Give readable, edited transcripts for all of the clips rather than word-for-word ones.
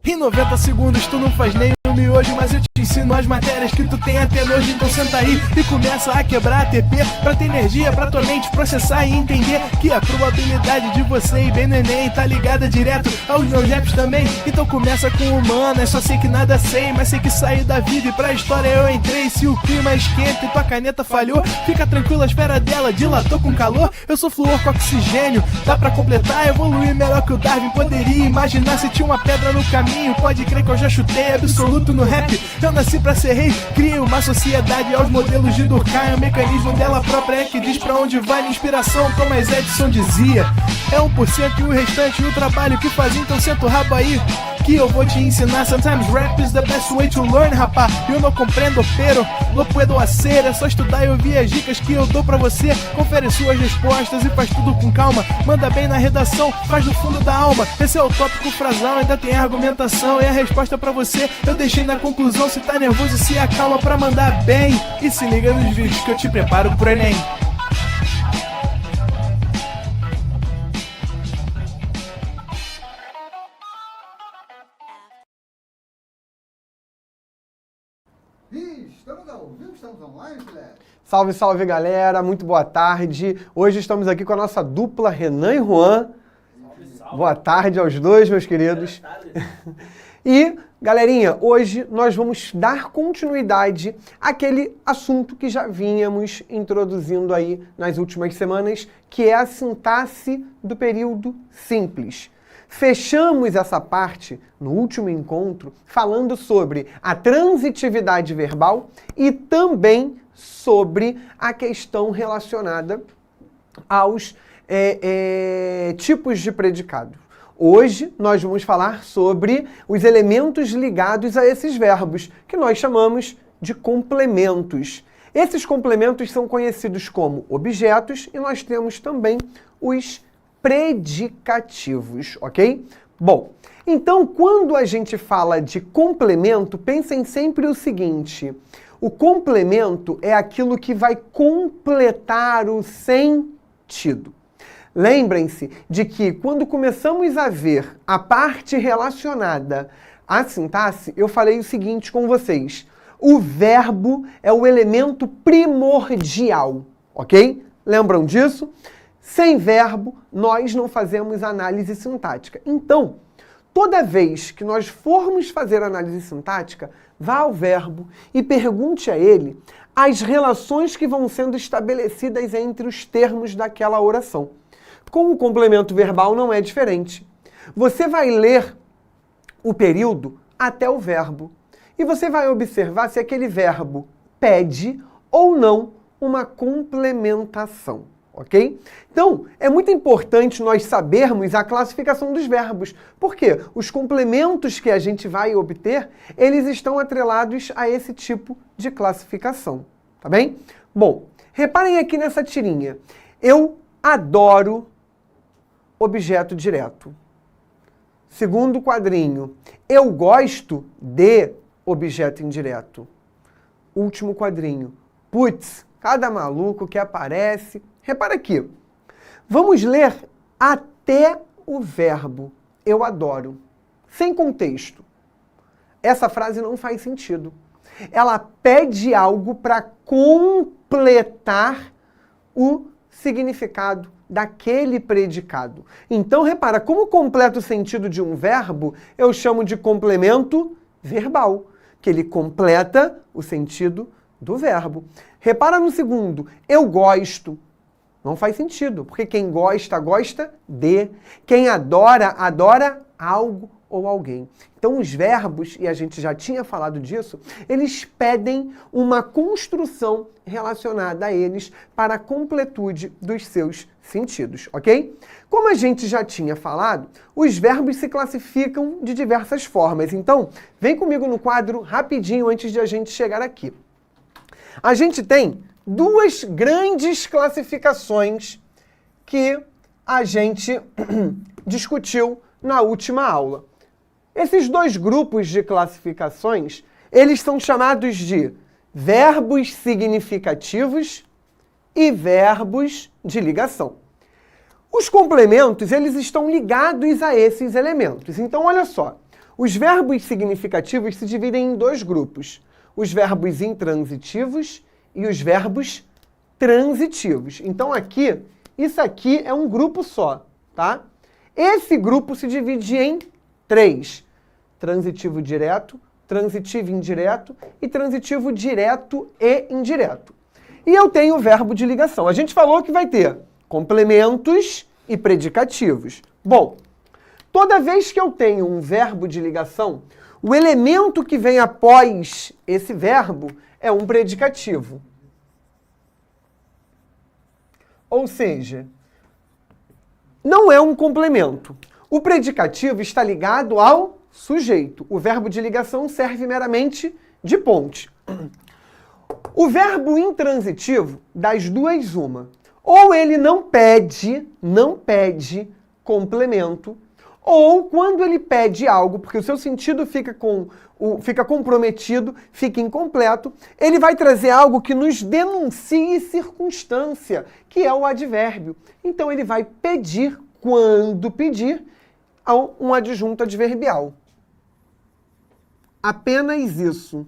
Em 90 segundos tu não faz nem um miojo, mas eu te ensino as matérias que tu tem até nojo. Então senta aí e começa a quebrar ATP pra ter energia pra tua mente processar e entender que a probabilidade de você ir bem no Enem tá ligada direto aos meus raps também. Então começa com humanas, só sei que nada sei, mas sei que saí da vida e pra história eu entrei. Se o clima esquenta e tua caneta falhou, fica tranquilo, a esfera dela dilatou com calor. Eu sou flúor com oxigênio, dá pra completar, evoluir melhor que o Darwin poderia imaginar. Se tinha uma pedra no caminho, pode crer que eu já chutei absoluto no rap. Eu nasci pra ser rei, crio uma sociedade aos modelos de Durkheim. O mecanismo dela própria é que diz pra onde vai a inspiração, Thomas Edison dizia. É 1% e o restante o trabalho que fazia, então senta o rabo aí que eu vou te ensinar. Sometimes rap is the best way to learn, rapá. Eu não compreendo, pero lo puedo hacer. É só estudar e ouvir as dicas que eu dou pra você. Confere suas respostas e faz tudo com calma. Manda bem na redação, faz do fundo da alma. Esse é o tópico frasal, ainda tem argumentação. E a resposta pra você eu deixei na conclusão. Se tá nervoso, se acalma pra mandar bem. E se liga nos vídeos que eu te preparo pro Enem. Estamos ao vivo, estamos online, Felipe? Salve, salve, galera. Muito boa tarde. Hoje estamos aqui com a nossa dupla Renan e Juan. Salve, salve. Boa tarde aos dois, meus queridos. E, galerinha, hoje nós vamos dar continuidade àquele assunto que já vínhamos introduzindo aí nas últimas semanas, que é a sintaxe do período simples. Fechamos essa parte no último encontro falando sobre a transitividade verbal e também sobre a questão relacionada aos tipos de predicado. Hoje nós vamos falar sobre os elementos ligados a esses verbos, que nós chamamos de complementos. Esses complementos são conhecidos como objetos e nós temos também os predicativos, ok? Bom, então quando a gente fala de complemento, pensem sempre o seguinte: o complemento é aquilo que vai completar o sentido. Lembrem-se de que quando começamos a ver a parte relacionada à sintaxe, eu falei o seguinte com vocês: o verbo é o elemento primordial, ok? Lembram disso? Sem verbo, nós não fazemos análise sintática. Então, toda vez que nós formos fazer análise sintática, vá ao verbo e pergunte a ele as relações que vão sendo estabelecidas entre os termos daquela oração. Com o complemento verbal não é diferente. Você vai ler o período até o verbo e você vai observar se aquele verbo pede ou não uma complementação. Ok? Então, é muito importante nós sabermos a classificação dos verbos, porque os complementos que a gente vai obter, eles estão atrelados a esse tipo de classificação, tá bem? Bom, reparem aqui nessa tirinha. Eu adoro objeto direto. Segundo quadrinho, eu gosto de objeto indireto. Último quadrinho, putz, cada maluco que aparece. Repara aqui, vamos ler até o verbo eu adoro, sem contexto. Essa frase não faz sentido. Ela pede algo para completar o significado daquele predicado. Então, repara, como completa o sentido de um verbo, eu chamo de complemento verbal, que ele completa o sentido do verbo. Repara no segundo, eu gosto. Não faz sentido, porque quem gosta, gosta de. Quem adora, adora algo ou alguém. Então os verbos, e a gente já tinha falado disso, eles pedem uma construção relacionada a eles para a completude dos seus sentidos, ok? Como a gente já tinha falado, os verbos se classificam de diversas formas. Então, vem comigo no quadro rapidinho antes de a gente chegar aqui. A gente tem duas grandes classificações que a gente discutiu na última aula. Esses dois grupos de classificações, eles são chamados de verbos significativos e verbos de ligação. Os complementos, eles estão ligados a esses elementos. Então, olha só, os verbos significativos se dividem em dois grupos, os verbos intransitivos e os verbos transitivos. Então, aqui, isso aqui é um grupo só, tá? Esse grupo se divide em 3, transitivo direto, transitivo indireto e transitivo direto e indireto. E eu tenho o verbo de ligação. A gente falou que vai ter complementos e predicativos. Bom, toda vez que eu tenho um verbo de ligação, o elemento que vem após esse verbo é um predicativo. Ou seja, não é um complemento. O predicativo está ligado ao sujeito. O verbo de ligação serve meramente de ponte. O verbo intransitivo, das duas, uma. Ou ele não pede complemento, ou quando ele pede algo, porque o seu sentido fica comprometido, fica incompleto, ele vai trazer algo que nos denuncie circunstância, que é o advérbio. Então ele vai pedir, quando pedir, um adjunto adverbial. Apenas isso.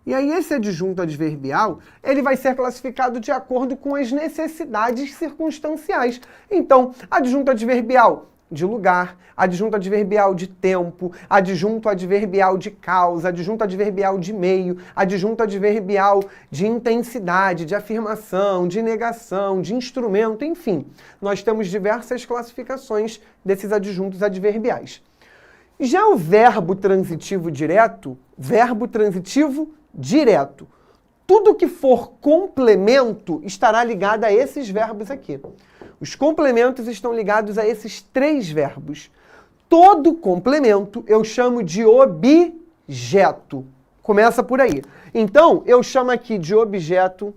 E aí esse adjunto adverbial, ele vai ser classificado de acordo com as necessidades circunstanciais. Então, adjunto adverbial de lugar, adjunto adverbial de tempo, adjunto adverbial de causa, adjunto adverbial de meio, adjunto adverbial de intensidade, de afirmação, de negação, de instrumento, enfim. Nós temos diversas classificações desses adjuntos adverbiais. Já o verbo transitivo direto, tudo que for complemento estará ligado a esses verbos aqui. Os complementos estão ligados a esses 3 verbos. Todo complemento eu chamo de objeto. Começa por aí. Então, eu chamo aqui de objeto.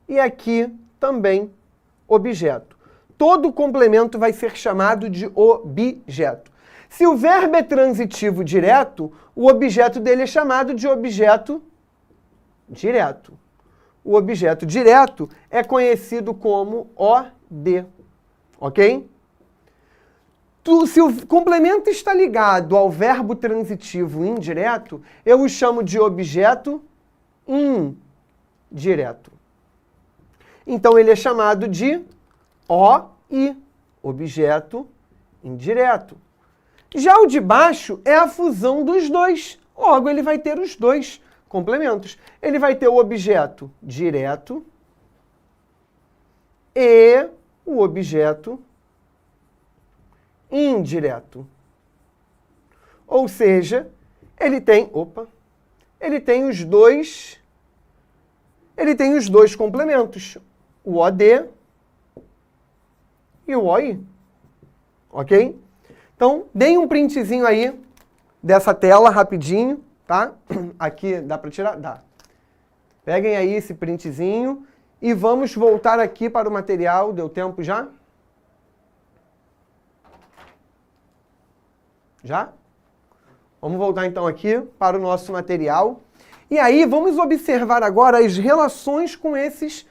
E aqui também objeto. Todo complemento vai ser chamado de objeto. Se o verbo é transitivo direto, o objeto dele é chamado de objeto direto. O objeto direto é conhecido como OD, ok? Se o complemento está ligado ao verbo transitivo indireto, eu o chamo de objeto indireto. Então, ele é chamado de OI, objeto indireto. Já o de baixo é a fusão dos dois. Logo, ele vai ter os dois complementos. Ele vai ter o objeto direto e o objeto indireto. Ou seja, ele tem os dois complementos. O OD e o OI. Ok? Então, deem um printzinho aí dessa tela rapidinho, tá? Aqui, dá para tirar? Dá. Peguem aí esse printzinho e vamos voltar aqui para o material. Deu tempo já? Já? Vamos voltar então aqui para o nosso material. E aí, vamos observar agora as relações com essas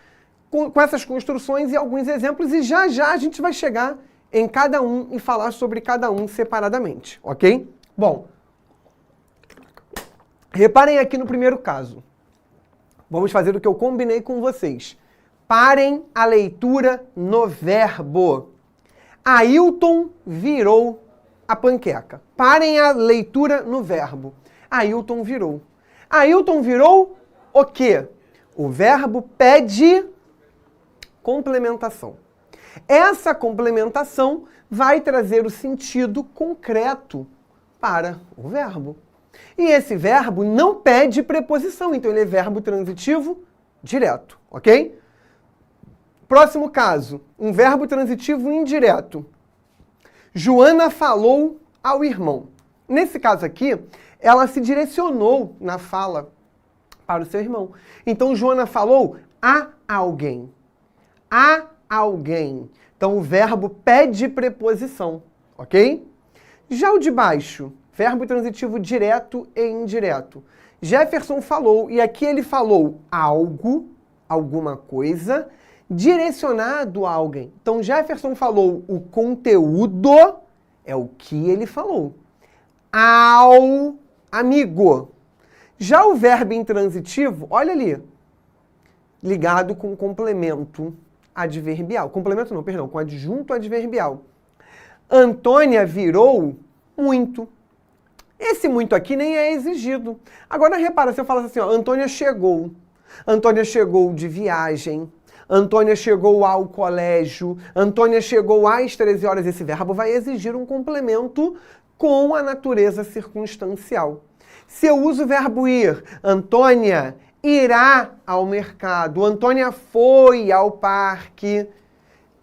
construções e alguns exemplos, e já já a gente vai chegar em cada um e falar sobre cada um separadamente, ok? Bom, reparem aqui no primeiro caso. Vamos fazer o que eu combinei com vocês. Parem a leitura no verbo. Ailton virou a panqueca. Parem a leitura no verbo. Ailton virou. Ailton virou o quê? O verbo pede complementação. Essa complementação vai trazer o sentido concreto para o verbo. E esse verbo não pede preposição, então ele é verbo transitivo direto, ok? Próximo caso, um verbo transitivo indireto. Joana falou ao irmão. Nesse caso aqui, ela se direcionou na fala para o seu irmão. Então, Joana falou a alguém. A alguém. Então, o verbo pede preposição, ok? Já o de baixo, verbo transitivo direto e indireto. Jefferson falou, e aqui ele falou algo, alguma coisa, direcionado a alguém. Então, Jefferson falou o conteúdo, é o que ele falou, ao amigo. Já o verbo intransitivo, olha ali, ligado com complemento adverbial. Complemento não, perdão, com adjunto adverbial. Antônia virou muito. Esse muito aqui nem é exigido. Agora repara, se eu falar assim, ó, Antônia chegou de viagem, Antônia chegou ao colégio, Antônia chegou às 13 horas, esse verbo vai exigir um complemento com a natureza circunstancial. Se eu uso o verbo ir, Antônia irá ao mercado, Antônia foi ao parque,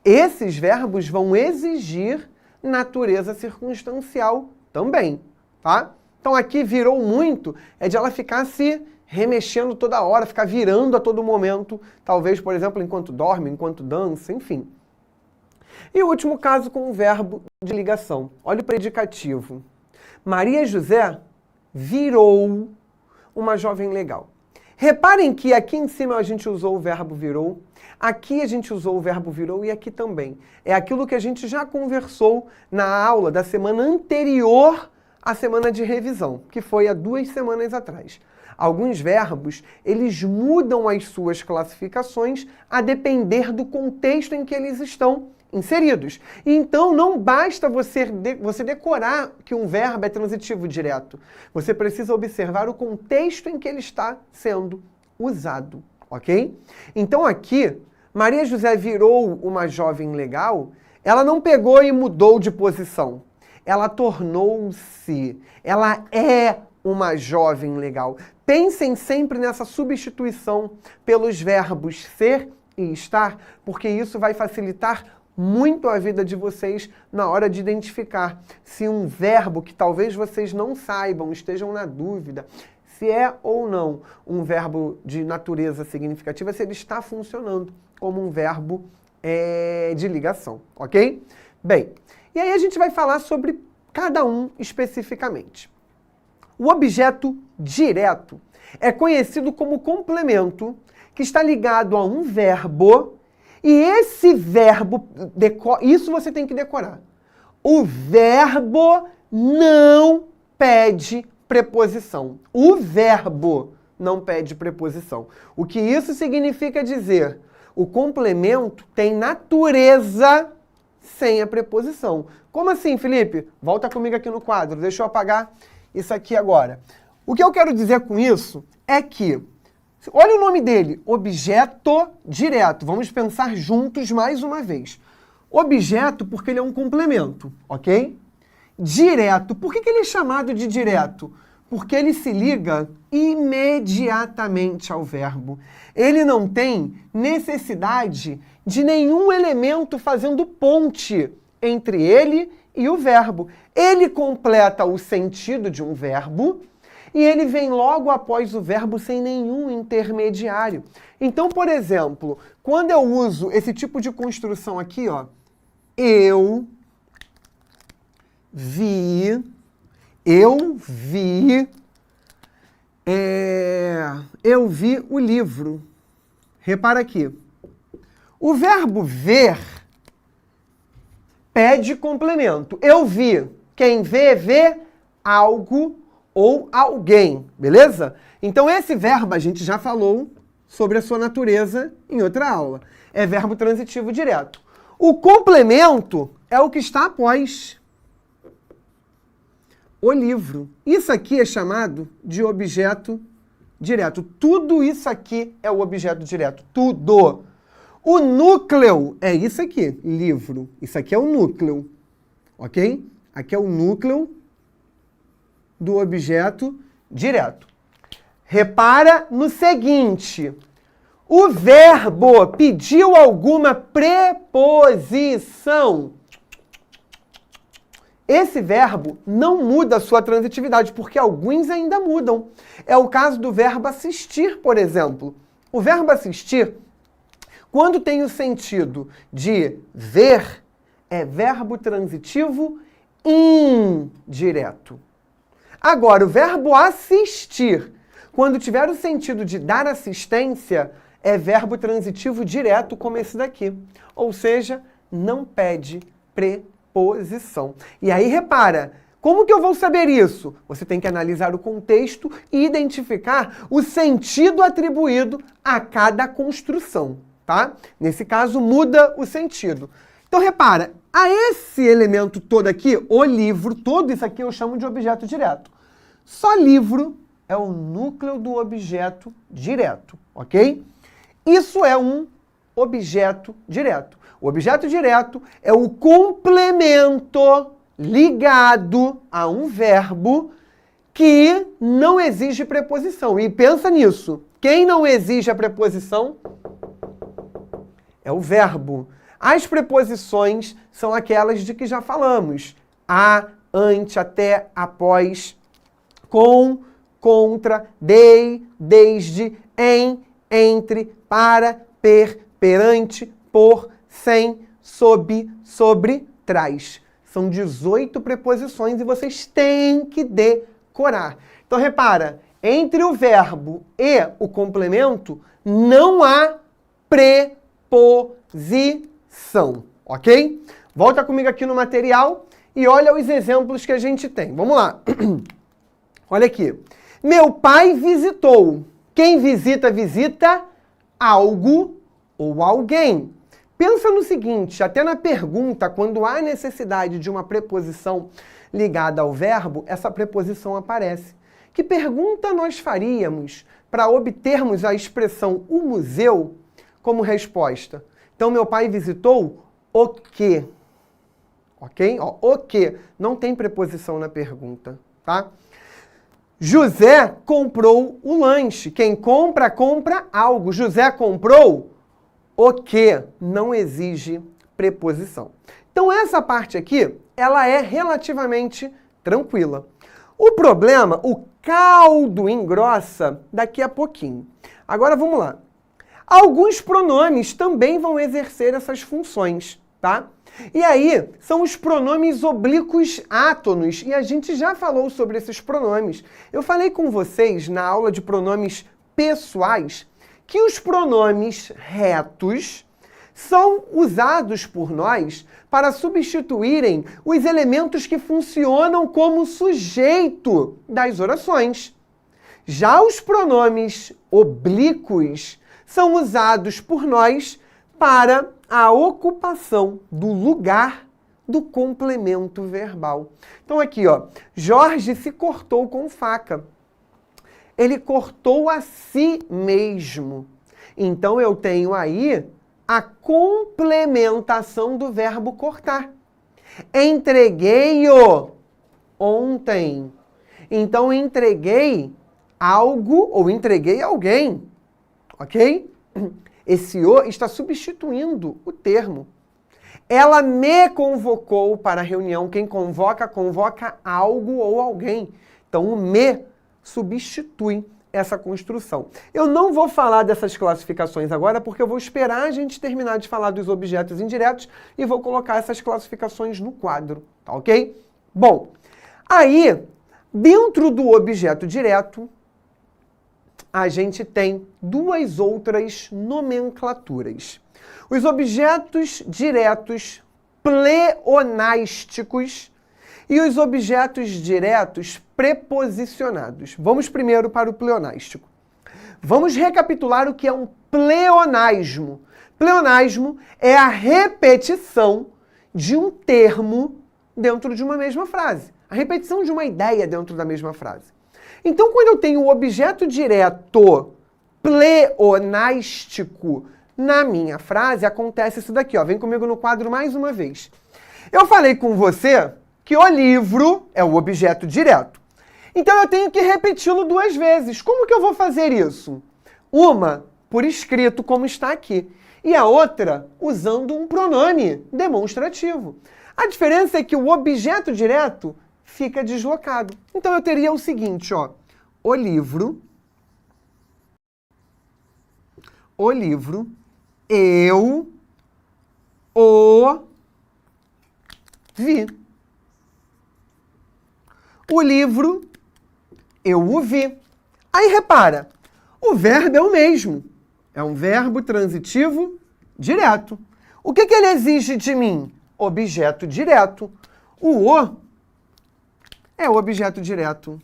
esses verbos vão exigir natureza circunstancial também, tá? Então aqui virou muito, é de ela ficar se remexendo toda hora, ficar virando a todo momento, talvez, por exemplo, enquanto dorme, enquanto dança, enfim. E o último caso com o verbo de ligação. Olha o predicativo. Maria José virou uma jovem legal. Reparem que aqui em cima a gente usou o verbo virou, aqui a gente usou o verbo virou e aqui também. É aquilo que a gente já conversou na aula da semana anterior à semana de revisão, que foi há 2 semanas atrás. Alguns verbos, eles mudam as suas classificações a depender do contexto em que eles estão inseridos. Então, não basta você decorar que um verbo é transitivo direto. Você precisa observar o contexto em que ele está sendo usado, ok? Então, aqui, Maria José virou uma jovem legal, ela não pegou e mudou de posição. Ela tornou-se, ela é uma jovem legal. Pensem sempre nessa substituição pelos verbos ser e estar, porque isso vai facilitar muito a vida de vocês na hora de identificar se um verbo que talvez vocês não saibam, estejam na dúvida, se é ou não um verbo de natureza significativa, se ele está funcionando como um verbo de ligação, ok? Bem, e aí a gente vai falar sobre cada um especificamente. O objeto direto é conhecido como complemento que está ligado a um verbo e esse verbo, isso você tem que decorar. O verbo não pede preposição. O verbo não pede preposição. O que isso significa dizer? O complemento tem natureza sem a preposição. Como assim, Felipe? Volta comigo aqui no quadro, deixa eu apagar isso aqui agora. O que eu quero dizer com isso é que, olha o nome dele, objeto direto. Vamos pensar juntos mais uma vez. Objeto porque ele é um complemento, ok? Direto. Por que ele é chamado de direto? Porque ele se liga imediatamente ao verbo. Ele não tem necessidade de nenhum elemento fazendo ponte entre ele e o verbo. Ele completa o sentido de um verbo e ele vem logo após o verbo sem nenhum intermediário. Então, por exemplo, quando eu uso esse tipo de construção aqui, ó, eu vi o livro. Repara aqui. O verbo ver pede complemento. Eu vi. Quem vê, vê algo ou alguém, beleza? Então esse verbo a gente já falou sobre a sua natureza em outra aula. É verbo transitivo direto. O complemento é o que está após o livro. Isso aqui é chamado de objeto direto. Tudo isso aqui é o objeto direto. Tudo. O núcleo é isso aqui, livro. Isso aqui é o núcleo, ok? Aqui é o núcleo do objeto direto. Repara no seguinte. o verbo pediu alguma preposição, esse verbo não muda a sua transitividade, porque alguns ainda mudam. É o caso do verbo assistir, por exemplo. O verbo assistir, quando tem o sentido de ver, é verbo transitivo indireto. Agora, o verbo assistir, quando tiver o sentido de dar assistência, é verbo transitivo direto, como esse daqui. Ou seja, não pede preposição. E aí, repara, como que eu vou saber isso? Você tem que analisar o contexto e identificar o sentido atribuído a cada construção, tá? Nesse caso, muda o sentido. Então, repara, a esse elemento todo aqui, o livro, todo isso aqui eu chamo de objeto direto. Só livro é o núcleo do objeto direto, ok? Isso é um objeto direto. O objeto direto é o complemento ligado a um verbo que não exige preposição. E pensa nisso. Quem não exige a preposição é o verbo. As preposições são aquelas de que já falamos. A, ante, até, após, com, contra, dei, desde, em, entre, para, perante, por, sem, sob, sobre, trás. São 18 preposições e vocês têm que decorar. Então, repara, entre o verbo e o complemento não há preposição, ok? Volta comigo aqui no material e olha os exemplos que a gente tem. Vamos lá. Olha aqui. Meu pai visitou. Quem visita, visita algo ou alguém. Pensa no seguinte, até na pergunta, quando há necessidade de uma preposição ligada ao verbo, essa preposição aparece. Que pergunta nós faríamos para obtermos a expressão o museu como resposta? Então, meu pai visitou o quê? Ok? Ó, o quê? Não tem preposição na pergunta, tá? José comprou o lanche. Quem compra, compra algo. José comprou o que? Não exige preposição. Então, essa parte aqui, ela é relativamente tranquila. O problema, o caldo engrossa daqui a pouquinho. Agora, vamos lá. Alguns pronomes também vão exercer essas funções, tá? E aí, são os pronomes oblíquos átonos, e a gente já falou sobre esses pronomes. Eu falei com vocês na aula de pronomes pessoais que os pronomes retos são usados por nós para substituírem os elementos que funcionam como sujeito das orações. Já os pronomes oblíquos são usados por nós para a ocupação do lugar do complemento verbal. Então aqui, ó, Jorge se cortou com faca. Ele cortou a si mesmo. Então eu tenho aí a complementação do verbo cortar. Entreguei-o ontem. Então entreguei algo ou entreguei alguém. Ok? Esse o está substituindo o termo. Ela me convocou para a reunião. Quem convoca, convoca algo ou alguém. Então o me substitui essa construção. Eu não vou falar dessas classificações agora, porque eu vou esperar a gente terminar de falar dos objetos indiretos e vou colocar essas classificações no quadro, tá ok? Bom, aí, dentro do objeto direto, a gente tem duas outras nomenclaturas. Os objetos diretos pleonásticos e os objetos diretos preposicionados. Vamos primeiro para o pleonástico. Vamos recapitular o que é um pleonasmo. Pleonasmo é a repetição de um termo dentro de uma mesma frase. A repetição de uma ideia dentro da mesma frase. Então, quando eu tenho o objeto direto pleonástico na minha frase, acontece isso daqui, ó. Vem comigo no quadro mais uma vez. Eu falei com você que o livro é o objeto direto. Então eu tenho que repeti-lo duas vezes. Como que eu vou fazer isso? Uma por escrito, como está aqui. E a outra usando um pronome demonstrativo. A diferença é que o objeto direto fica deslocado. Então eu teria o seguinte, ó. O livro, eu o vi. O livro, eu o vi. Aí repara, o verbo é o mesmo. É um verbo transitivo direto. O que ele exige de mim? Objeto direto. O é o objeto direto.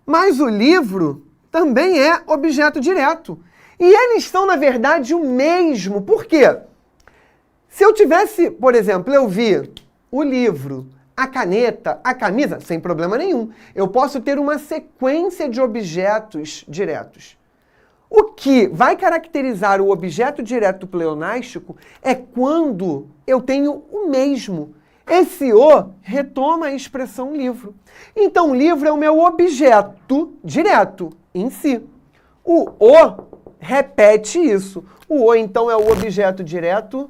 Mas o livro também é objeto direto. E eles são, na verdade, o mesmo. Por quê? Se eu tivesse, por exemplo, eu vi o livro, a caneta, a camisa, sem problema nenhum. Eu posso ter uma sequência de objetos diretos. O que vai caracterizar o objeto direto pleonástico é quando eu tenho o mesmo. Esse o retoma a expressão livro. Então, o livro é o meu objeto direto em si. O repete isso. O então, é o objeto direto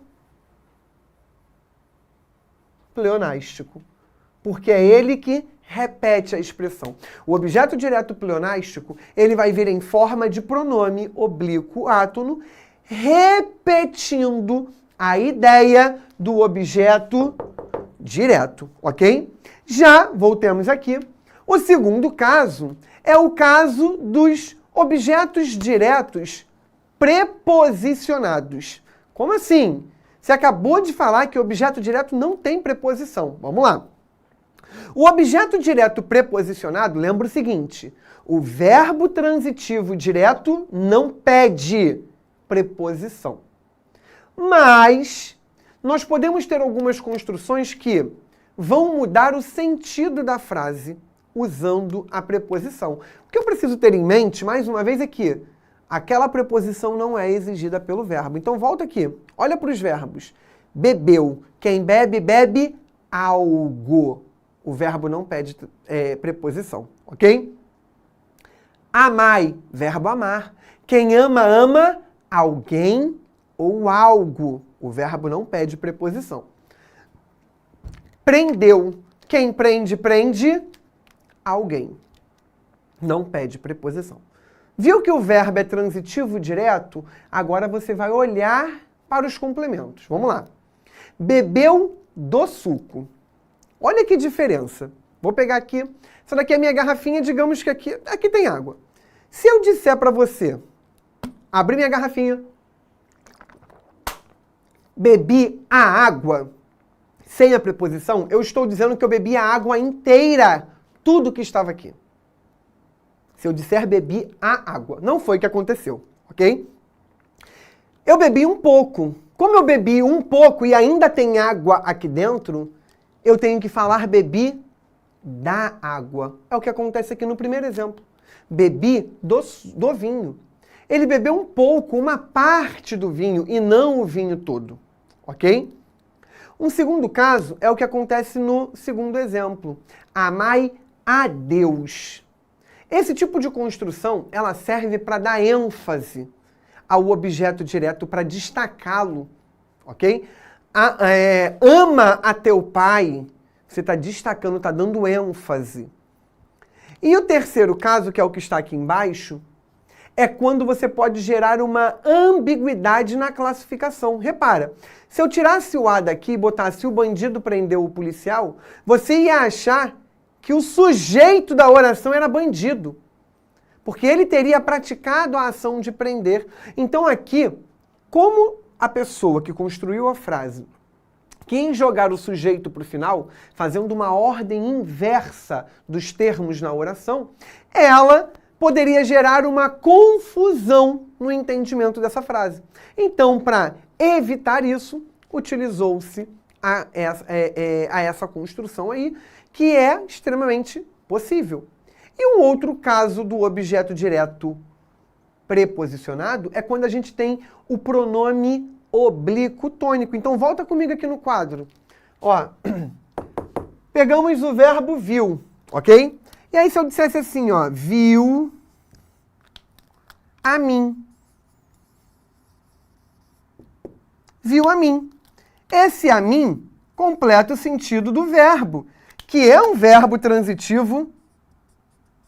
pleonástico. Porque é ele que repete a expressão. O objeto direto pleonástico, ele vai vir em forma de pronome oblíquo átono, repetindo a ideia do objeto direto, ok? Já, voltemos aqui, o segundo caso é o caso dos objetos diretos preposicionados. Como assim? Você acabou de falar que o objeto direto não tem preposição. Vamos lá. O objeto direto preposicionado, lembra o seguinte, o verbo transitivo direto não pede preposição. Mas nós podemos ter algumas construções que vão mudar o sentido da frase usando a preposição. O que eu preciso ter em mente, mais uma vez, é que aquela preposição não é exigida pelo verbo. Então volta aqui, olha para os verbos. Bebeu. Quem bebe, bebe algo. O verbo não pede preposição, ok? Amai, verbo amar. Quem ama, ama alguém ou algo. O verbo não pede preposição. Prendeu. Quem prende, prende alguém. Não pede preposição. Viu que o verbo é transitivo direto? Agora você vai olhar para os complementos. Vamos lá. Bebeu do suco. Olha que diferença. Vou pegar aqui. Essa daqui é a minha garrafinha, digamos que aqui tem água. Se eu disser para você, abrir minha garrafinha, bebi a água, sem a preposição, eu estou dizendo que eu bebi a água inteira, tudo que estava aqui. Se eu disser bebi a água. Não foi o que aconteceu, ok? Eu bebi um pouco. Como eu bebi um pouco e ainda tem água aqui dentro, eu tenho que falar bebi da água. É o que acontece aqui no primeiro exemplo. Bebi do vinho. Ele bebeu um pouco, uma parte do vinho, e não o vinho todo. Ok? Um segundo caso é o que acontece no segundo exemplo. Amai a Deus. Esse tipo de construção, ela serve para dar ênfase ao objeto direto, para destacá-lo. Ok? Ama a teu pai, você está destacando, está dando ênfase. E o terceiro caso, que é o que está aqui embaixo, é quando você pode gerar uma ambiguidade na classificação. Repara, se eu tirasse o A daqui e botasse o bandido prendeu o policial, você ia achar que o sujeito da oração era bandido, porque ele teria praticado a ação de prender. Então aqui, como a pessoa que construiu a frase quis jogar o sujeito para o final, fazendo uma ordem inversa dos termos na oração, ela poderia gerar uma confusão no entendimento dessa frase. Então, para evitar isso, utilizou-se a essa construção aí, que é extremamente possível. E um outro caso do objeto direto preposicionado é quando a gente tem o pronome oblíquo tônico. Então, volta comigo aqui no quadro. Ó, pegamos o verbo viu, ok? E aí, se eu dissesse assim, ó, viu a mim. Viu a mim. Esse a mim completa o sentido do verbo, que é um verbo transitivo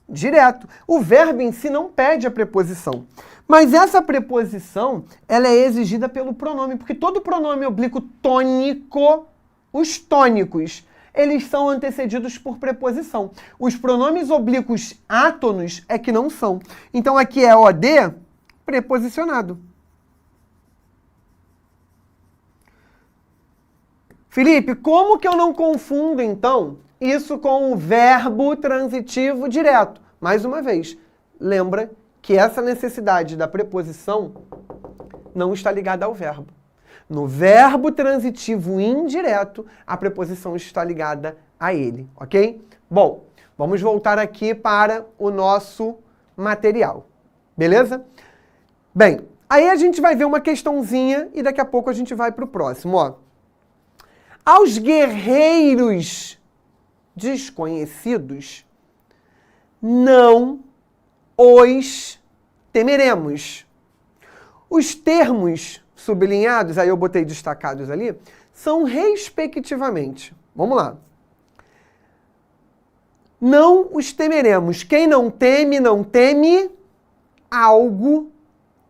direto. O verbo em si não pede a preposição. Mas essa preposição, ela é exigida pelo pronome, porque todo pronome oblíquo tônico, os tônicos, eles são antecedidos por preposição. Os pronomes oblíquos átonos é que não são. Então aqui é OD preposicionado. Felipe, como que eu não confundo, então, isso com o verbo transitivo direto? Mais uma vez, lembra que essa necessidade da preposição não está ligada ao verbo. No verbo transitivo indireto, a preposição está ligada a ele, ok? Bom, vamos voltar aqui para o nosso material, beleza? Bem, aí a gente vai ver uma questãozinha e daqui a pouco a gente vai para o próximo, ó. Aos guerreiros desconhecidos, não os temeremos. Os termos sublinhados, aí eu botei destacados ali, são respectivamente. Vamos lá. Não os temeremos. Quem não teme algo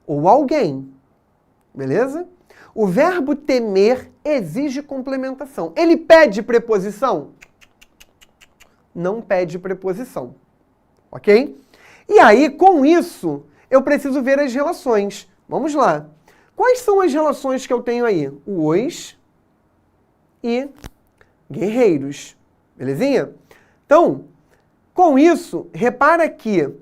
ou alguém. Beleza? O verbo temer exige complementação. Ele pede preposição? Não pede preposição. Ok? E aí, com isso, eu preciso ver as relações. Vamos lá. Quais são as relações que eu tenho aí? Os e guerreiros. Belezinha? Então, com isso, repara que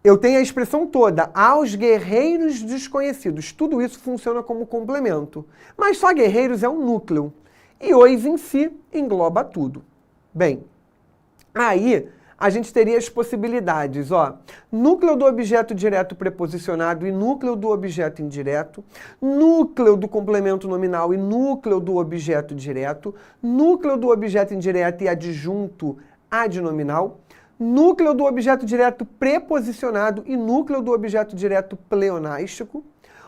eu tenho a expressão toda, aos guerreiros desconhecidos. Tudo isso funciona como complemento. Mas só guerreiros é um núcleo. E os em si engloba tudo. Bem, aí a gente teria as possibilidades, ó. Núcleo do objeto direto preposicionado e núcleo do objeto indireto, núcleo do complemento nominal e núcleo do objeto direto, núcleo do objeto indireto e adjunto adnominal, núcleo do objeto direto preposicionado e núcleo do objeto direto pleonástico,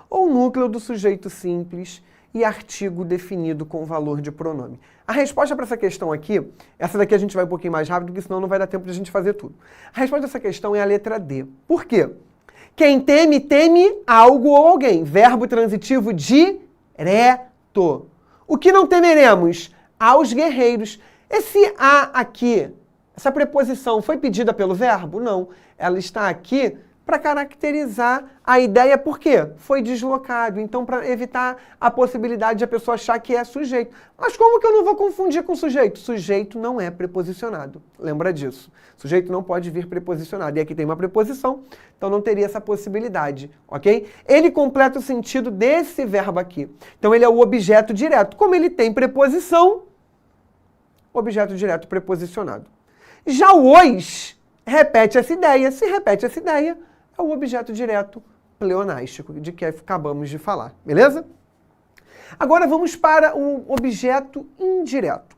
ou núcleo do sujeito simples e artigo definido com valor de pronome. A resposta para essa questão aqui, essa daqui a gente vai um pouquinho mais rápido, porque senão não vai dar tempo de a gente fazer tudo. A resposta dessa questão é a letra D. Por quê? Quem teme, teme algo ou alguém. Verbo transitivo direto. O que não temeremos? Aos guerreiros. Esse a aqui, essa preposição foi pedida pelo verbo? Não. Ela está aqui para caracterizar a ideia, por quê? Foi deslocado. Então, para evitar a possibilidade de a pessoa achar que é sujeito. Mas como que eu não vou confundir com sujeito? Sujeito não é preposicionado. Lembra disso. Sujeito não pode vir preposicionado. E aqui tem uma preposição, então não teria essa possibilidade, ok? Ele completa o sentido desse verbo aqui. Então, ele é o objeto direto. Como ele tem preposição, objeto direto preposicionado. Já o os repete essa ideia. Se repete essa ideia, é o objeto direto pleonástico, de que acabamos de falar, beleza? Agora vamos para o objeto indireto.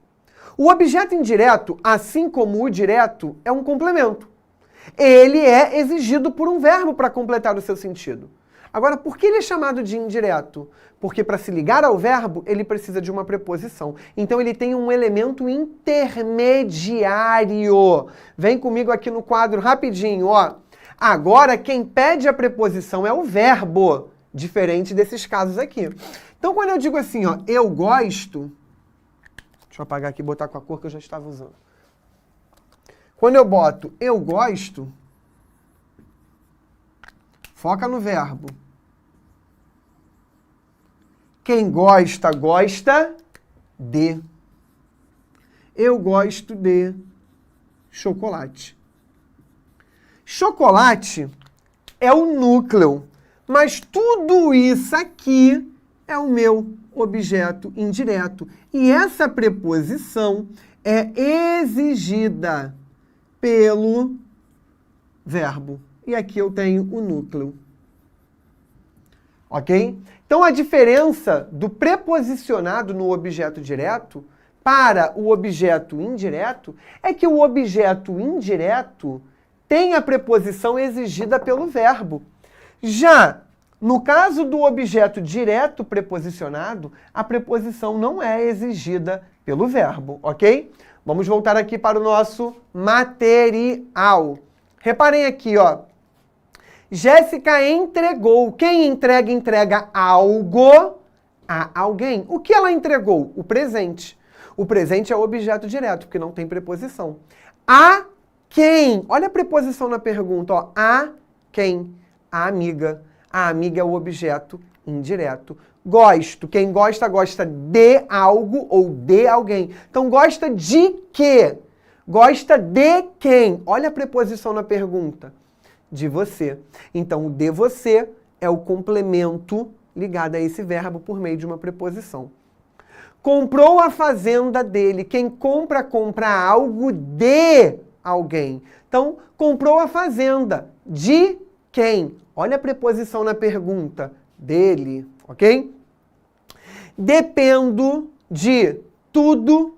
O objeto indireto, assim como o direto, é um complemento. Ele é exigido por um verbo para completar o seu sentido. Agora, por que ele é chamado de indireto? Porque para se ligar ao verbo, ele precisa de uma preposição. Então, ele tem um elemento intermediário. Vem comigo aqui no quadro rapidinho, ó. Agora, quem pede a preposição é o verbo, diferente desses casos aqui. Então, quando eu digo assim, ó, eu gosto... Deixa eu apagar aqui e botar com a cor que eu já estava usando. Quando eu boto eu gosto, foca no verbo. Quem gosta, gosta de. Eu gosto de chocolate. Chocolate é o núcleo, mas tudo isso aqui é o meu objeto indireto. E essa preposição é exigida pelo verbo. E aqui eu tenho o núcleo. Ok? Então, a diferença do preposicionado no objeto direto para o objeto indireto é que o objeto indireto tem a preposição exigida pelo verbo. Já no caso do objeto direto preposicionado, a preposição não é exigida pelo verbo, ok? Vamos voltar aqui para o nosso material. Reparem aqui, ó. Jéssica entregou. Quem entrega, entrega algo a alguém. O que ela entregou? O presente. O presente é o objeto direto, porque não tem preposição. A quem? Olha a preposição na pergunta, ó. A quem? A amiga. A amiga é o objeto indireto. Gosto. Quem gosta, gosta de algo ou de alguém. Então, gosta de quê? Gosta de quem? Olha a preposição na pergunta. De você. Então, o de você é o complemento ligado a esse verbo por meio de uma preposição. Comprou a fazenda dele. Quem compra, compra algo de alguém. Então, comprou a fazenda. De quem? Olha a preposição na pergunta. Dele, ok? Dependo de tudo.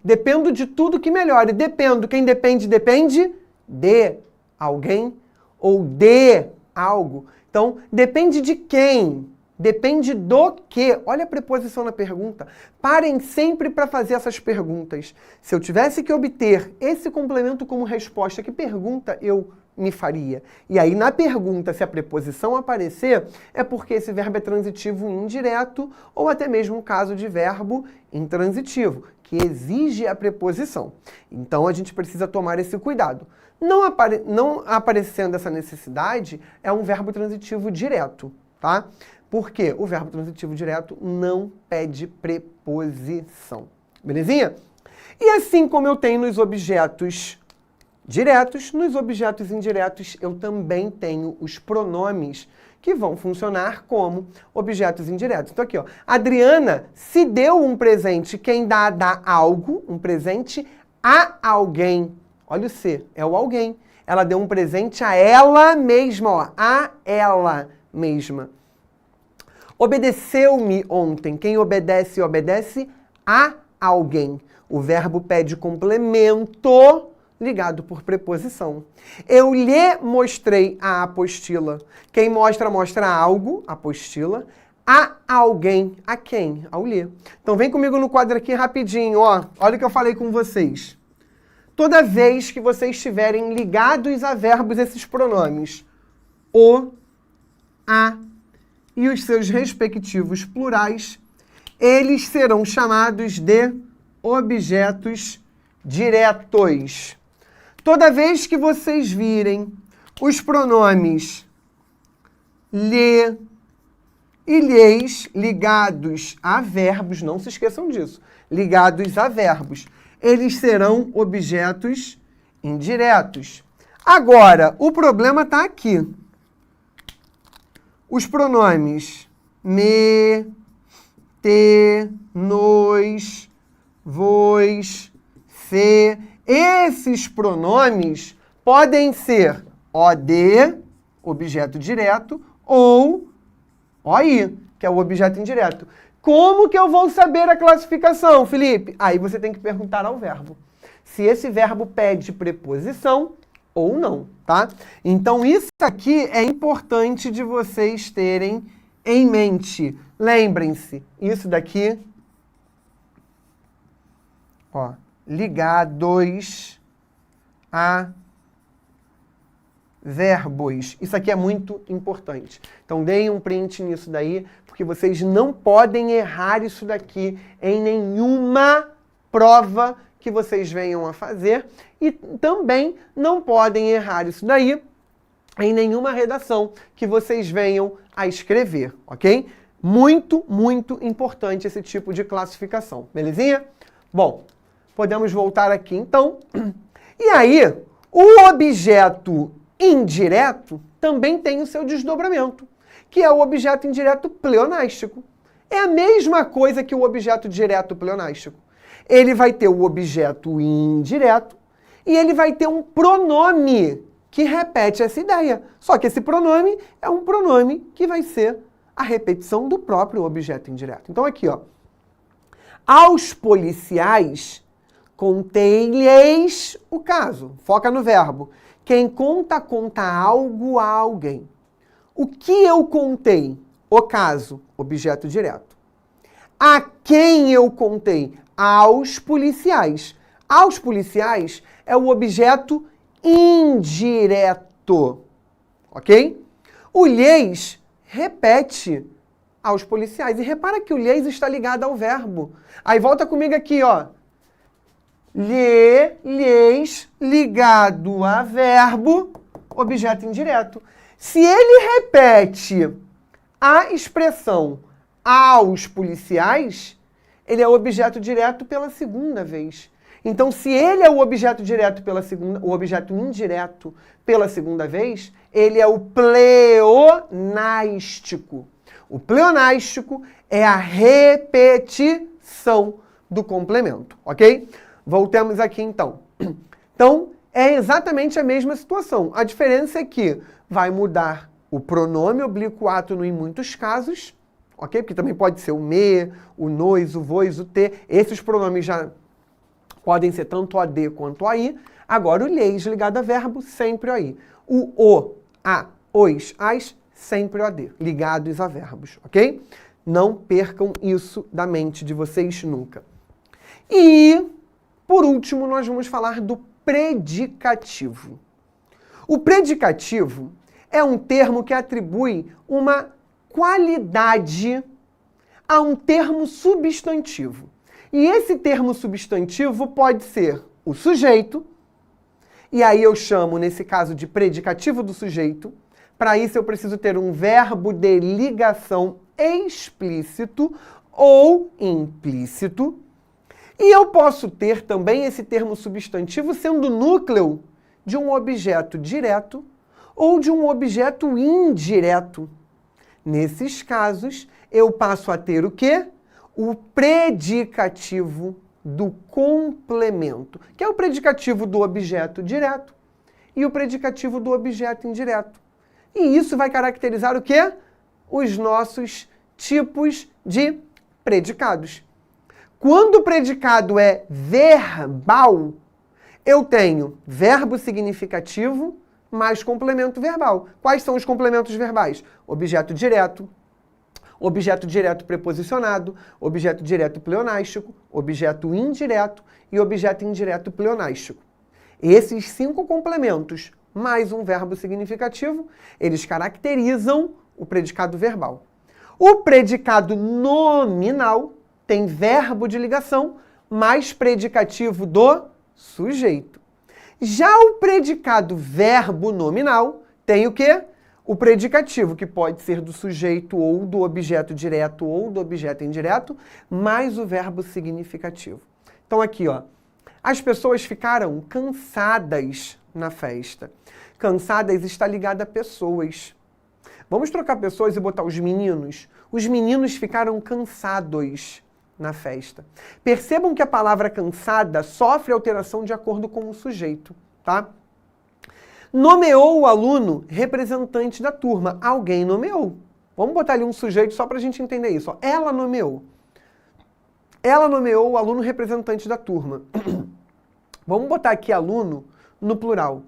Dependo de tudo que melhore. Dependo. Quem depende, depende de alguém ou de algo. Então, depende de quem? Depende do quê? Olha a preposição na pergunta. Parem sempre para fazer essas perguntas. Se eu tivesse que obter esse complemento como resposta, que pergunta eu me faria? E aí, na pergunta, se a preposição aparecer, é porque esse verbo é transitivo indireto ou até mesmo um caso de verbo intransitivo, que exige a preposição. Então, a gente precisa tomar esse cuidado. Não aparecendo essa necessidade, é um verbo transitivo direto, tá? Porque o verbo transitivo direto não pede preposição. Belezinha? E assim como eu tenho nos objetos diretos, nos objetos indiretos eu também tenho os pronomes que vão funcionar como objetos indiretos. Então aqui, ó, Adriana se deu um presente. Quem dá algo, um presente a alguém. Olha o C, é o alguém. Ela deu um presente a ela mesma, ó, a ela mesma. Obedeceu-me ontem. Quem obedece, obedece a alguém. O verbo pede complemento ligado por preposição. Eu lhe mostrei a apostila. Quem mostra, mostra algo, apostila, a alguém. A quem? Ao lhe. Então vem comigo no quadro aqui rapidinho, ó. Olha o que eu falei com vocês. Toda vez que vocês estiverem ligados a verbos, esses pronomes, o, a e os seus respectivos plurais, eles serão chamados de objetos diretos. Toda vez que vocês virem os pronomes lhe e lhes ligados a verbos, não se esqueçam disso, ligados a verbos, eles serão objetos indiretos. Agora, o problema está aqui. Os pronomes me, te, nos, vos, se, esses pronomes podem ser OD, objeto direto, ou OI, que é o objeto indireto. Como que eu vou saber a classificação, Felipe? Aí você tem que perguntar ao verbo. Se esse verbo pede preposição ou não, tá? Então isso aqui é importante de vocês terem em mente. Lembrem-se, isso daqui, ó, ligados a verbos. Isso aqui é muito importante. Então, deem um print nisso daí, porque vocês não podem errar isso daqui em nenhuma prova que vocês venham a fazer e também não podem errar isso daí em nenhuma redação que vocês venham a escrever, ok? Muito, muito importante esse tipo de classificação, belezinha? Bom, podemos voltar aqui então. E aí, o objeto indireto também tem o seu desdobramento, que é o objeto indireto pleonástico. É a mesma coisa que o objeto direto pleonástico. Ele vai ter o objeto indireto e ele vai ter um pronome que repete essa ideia. Só que esse pronome é um pronome que vai ser a repetição do próprio objeto indireto. Então aqui, ó. Aos policiais, contei-lhes o caso. Foca no verbo. Quem conta, conta algo a alguém. O que eu contei? O caso, objeto direto. A quem eu contei? Aos policiais. Aos policiais é o objeto indireto. Ok? O lhes repete aos policiais. E repara que o lhes está ligado ao verbo. Aí volta comigo aqui, ó. Lhes, ligado a verbo, objeto indireto. Se ele repete a expressão aos policiais, ele é objeto direto pela segunda vez. Então, se ele é o objeto direto pela segunda, o objeto indireto pela segunda vez, ele é o pleonástico. O pleonástico é a repetição do complemento, ok? Voltemos aqui então. Então, é exatamente a mesma situação. A diferença é que vai mudar o pronome oblíquo átono em muitos casos, ok? Porque também pode ser o me, o nós, o vós, o te. Esses pronomes já podem ser tanto o AD quanto o AI. Agora, o lhes ligado a verbo, sempre o AI. O, a, os, as, sempre o AD, ligados a verbos, ok? Não percam isso da mente de vocês nunca. E, por último, nós vamos falar do predicativo. O predicativo é um termo que atribui uma qualidade a um termo substantivo. E esse termo substantivo pode ser o sujeito, e aí eu chamo, nesse caso, de predicativo do sujeito. Para isso eu preciso ter um verbo de ligação explícito ou implícito. E eu posso ter também esse termo substantivo sendo núcleo de um objeto direto ou de um objeto indireto. Nesses casos, eu passo a ter o quê? O predicativo do complemento, que é o predicativo do objeto direto e o predicativo do objeto indireto. E isso vai caracterizar o quê? Os nossos tipos de predicados. Quando o predicado é verbal, eu tenho verbo significativo mais complemento verbal. Quais são os complementos verbais? Objeto direto preposicionado, objeto direto pleonástico, objeto indireto e objeto indireto pleonástico. Esses 5 complementos, mais um verbo significativo, eles caracterizam o predicado verbal. O predicado nominal tem verbo de ligação mais predicativo do sujeito. Já o predicado verbo nominal tem o quê? O predicativo, que pode ser do sujeito ou do objeto direto ou do objeto indireto, mais o verbo significativo. Então aqui, ó, as pessoas ficaram cansadas na festa. Cansadas está ligado a pessoas. Vamos trocar pessoas e botar os meninos? Os meninos ficaram cansados na festa. Percebam que a palavra cansada sofre alteração de acordo com o sujeito, tá? Nomeou o aluno representante da turma. Alguém nomeou. Vamos botar ali um sujeito só para a gente entender isso. Ó. Ela nomeou. Ela nomeou o aluno representante da turma. Vamos botar aqui aluno no plural.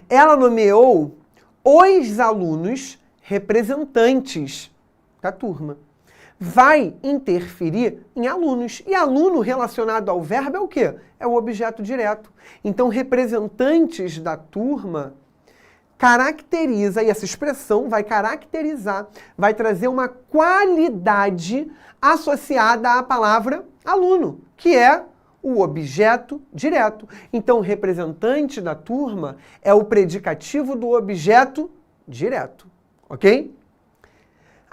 Ela nomeou os alunos representantes da turma. Vai interferir em alunos. E aluno relacionado ao verbo é o quê? É o objeto direto. Então, representantes da turma caracteriza, e essa expressão vai caracterizar, vai trazer uma qualidade associada à palavra aluno, que é o objeto direto. Então, representante da turma é o predicativo do objeto direto, ok?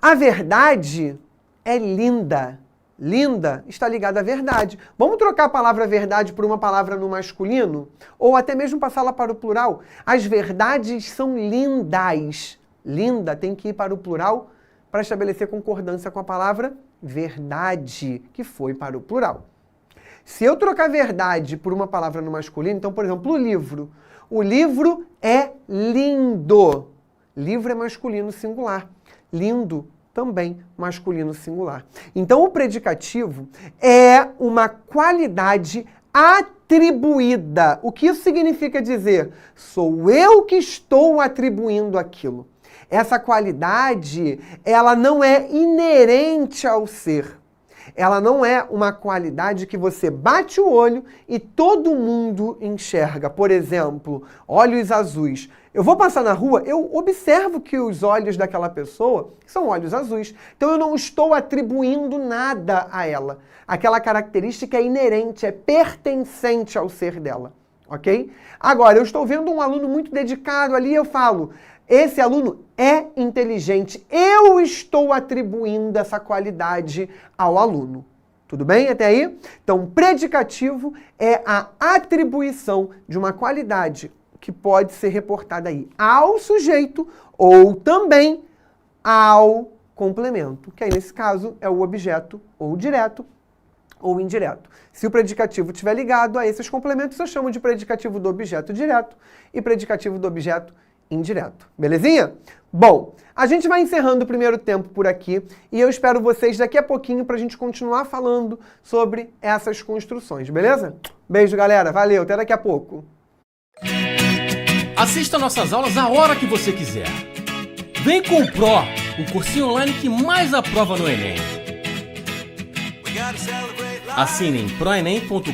A verdade é linda. Linda está ligada à verdade. Vamos trocar a palavra verdade por uma palavra no masculino? Ou até mesmo passá-la para o plural? As verdades são lindas. Linda tem que ir para o plural para estabelecer concordância com a palavra verdade, que foi para o plural. Se eu trocar verdade por uma palavra no masculino, então, por exemplo, o livro. O livro é lindo. Livro é masculino singular. Lindo também masculino singular. Então, o predicativo é uma qualidade atribuída. O que isso significa dizer? Sou eu que estou atribuindo aquilo. Essa qualidade, ela não é inerente ao ser. Ela não é uma qualidade que você bate o olho e todo mundo enxerga. Por exemplo, olhos azuis. Eu vou passar na rua, eu observo que os olhos daquela pessoa são olhos azuis. Então eu não estou atribuindo nada a ela. Aquela característica é inerente, é pertencente ao ser dela. Ok? Agora, eu estou vendo um aluno muito dedicado ali, eu falo, esse aluno é inteligente. Eu estou atribuindo essa qualidade ao aluno. Tudo bem até aí? Então, predicativo é a atribuição de uma qualidade que pode ser reportada aí ao sujeito ou também ao complemento, que aí nesse caso é o objeto ou direto ou indireto. Se o predicativo estiver ligado a esses complementos, eu chamo de predicativo do objeto direto e predicativo do objeto indireto. Belezinha? Bom, a gente vai encerrando o primeiro tempo por aqui e eu espero vocês daqui a pouquinho para a gente continuar falando sobre essas construções, beleza? Beijo, galera. Valeu. Até daqui a pouco. Assista nossas aulas a hora que você quiser. Vem com o Pro, o cursinho online que mais aprova no Enem. Assine em proenem.com.br.